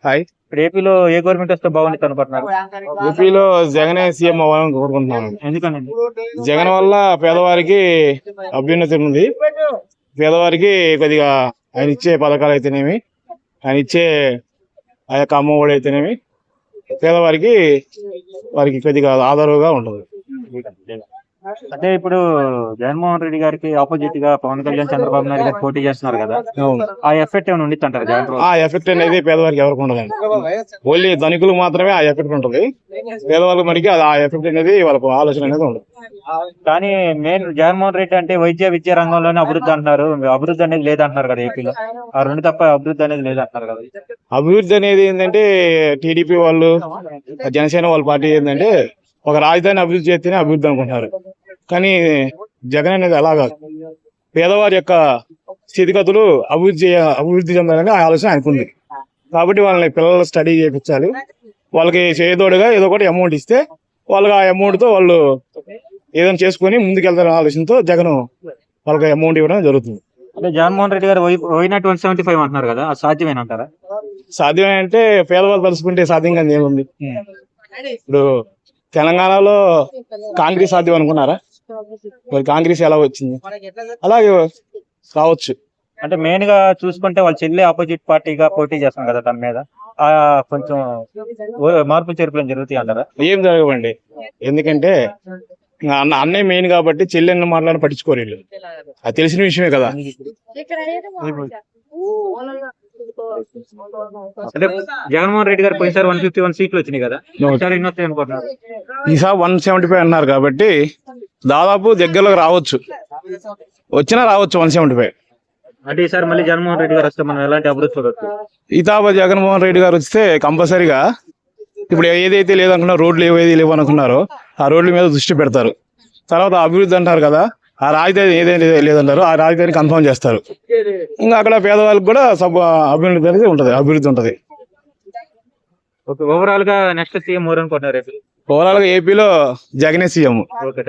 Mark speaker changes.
Speaker 1: Hi.
Speaker 2: ఇప్పుడు ఏపీలో ఏ government వస్తే బాగుంది అనుకుంటున్నారు?
Speaker 1: ఏపీలో జగనే సీఎం అవ్వాలని కోరుకుంటున్నాను.
Speaker 2: ఎందుకని?
Speaker 1: జగన్ వల్ల పేదవారికి అభ్యున్నతి ఉంది. పేదవారికి కొద్దిగా ఆయన ఇచ్చే పథకాలు అయితేనేమి, ఆయన ఇచ్చే ఆ యొక్క అమ్మఒడి అయితేనేమి పేదవారికి కొద్దిగా ఆధారంగా ఉంటుంది.
Speaker 2: అంటే ఇప్పుడు జగన్మోహన్ రెడ్డి గారికి ఆపోజిట్ గా పవన్ కళ్యాణ్, చంద్రబాబు నాయుడు గారు పోటీ చేస్తున్నారు కదా,
Speaker 1: అవును.
Speaker 2: ఆ ఎఫెక్ట్ ఏమైనా ఉండిద్ది అంటారు జగన్?
Speaker 1: ఆ ఎఫెక్ట్ అనేది పేదవారికి ఎవరికి ఉండదండి. ఓన్లీ ధనికులకు మాత్రమే ఆ ఎఫెక్ట్ ఉంటుంది. పేదవాళ్ళకి మరికి ఆ ఎఫెక్ట్ అనేది వాళ్ళకు ఆలోచన అనేది ఉండదు.
Speaker 2: కానీ మెయిన్ జగన్మోహన్ రెడ్డి అంటే విద్యా రంగంలోనే అభివృద్ధి అంటున్నారు. అభివృద్ధి అనేది లేదంటున్నారు కదా ఏపీలో. ఆ రెండు తప్ప అభివృద్ధి అనేది లేదంటున్నారు కదా.
Speaker 1: అభివృద్ధి అనేది ఏంటంటే టీడీపీ వాళ్ళు, జనసేన వాళ్ళ పార్టీ ఏంటంటే ఒక రాజధాని అభివృద్ధి చేస్తేనే అభివృద్ధి అనుకుంటున్నారు. కానీ జగన్ అనేది అలాగా పేదవారి యొక్క స్థితిగతులు అభివృద్ధి చెందాలని ఆలోచన ఆయనకుంది. కాబట్టి వాళ్ళని పిల్లలు స్టడీ చేయించాలి, వాళ్ళకి చేయదోడుగా ఏదో ఒకటి అమౌంట్ ఇస్తే వాళ్ళకి ఆ అమౌంట్తో వాళ్ళు ఏదైనా చేసుకుని ముందుకెళ్తారనే ఆలోచనతో జగన్ వాళ్ళకి అమౌంట్ ఇవ్వడం జరుగుతుంది.
Speaker 2: అంటే జగన్మోహన్ రెడ్డి గారు వైనాట్ 175 అంటున్నారు కదా, అది సాధ్యమేనంటారా?
Speaker 1: సాధ్యమే అంటే పేదవాళ్ళు తలుసుకుంటే సాధ్యం కానీ ఏముంది. ఇప్పుడు తెలంగాణలో కాంగ్రెస్ సాధ్యం అనుకున్నారా? మరి కాంగ్రెస్ ఎలా వచ్చింది? అలాగే రావచ్చు.
Speaker 2: అంటే మెయిన్ గా చూసుకుంటే వాళ్ళ చెల్లి ఆపోజిట్ పార్టీగా పోటీ చేస్తాం కదా, దాని మీద కొంచెం మార్పులు చేర్పులు జరుగుతాయి అంటారా?
Speaker 1: ఏం జరగవండి. ఎందుకంటే అన్నయ్య మెయిన్ కాబట్టి చెల్లెన్న మాట్లాడి పట్టించుకోరు వీళ్ళు. అది తెలిసిన విషయమే కదా.
Speaker 2: అంటే జగన్మోహన్ రెడ్డి గారు పోయినసారి 151 సీట్లు వచ్చినాయి కదా, ఈసారి ఎన్ని వస్తాయి అనుకుంటున్నారు?
Speaker 1: ఈసారి 175 అన్నారు కాబట్టి దాదాపు దగ్గరలోకి రావచ్చు. వచ్చినా రావచ్చు 175.
Speaker 2: అంటే ఈసారి మళ్ళీ జగన్మోహన్ రెడ్డి గారు వస్తే మనం ఎలాంటి అభివృద్ధి చూడొచ్చు?
Speaker 1: జగన్మోహన్ రెడ్డి గారు వస్తే కంపల్సరీగా ఇప్పుడు ఏదైతే లేదనుకున్నారో, రోడ్లు ఏవైతే లేవు అనుకున్నారో ఆ రోడ్ల మీద దృష్టి పెడతారు. తర్వాత అభివృద్ధి అంటారు కదా, ఆ రాజధాని ఏదైతే లేదంటారో ఆ రాజధాని కన్ఫర్మ్ చేస్తారు. ఇంకా అక్కడ పేదవాళ్ళకి కూడా అభివృద్ధి అనేది ఉంటుంది, అభివృద్ధి ఉంటుంది.
Speaker 2: ఓవరాల్ గా నెక్స్ట్ సీఎం ఎవరు అనుకుంటున్నారు?
Speaker 1: ఓవరాల్ గా ఏపీలో జగనే సీఎం.
Speaker 2: ఓకే.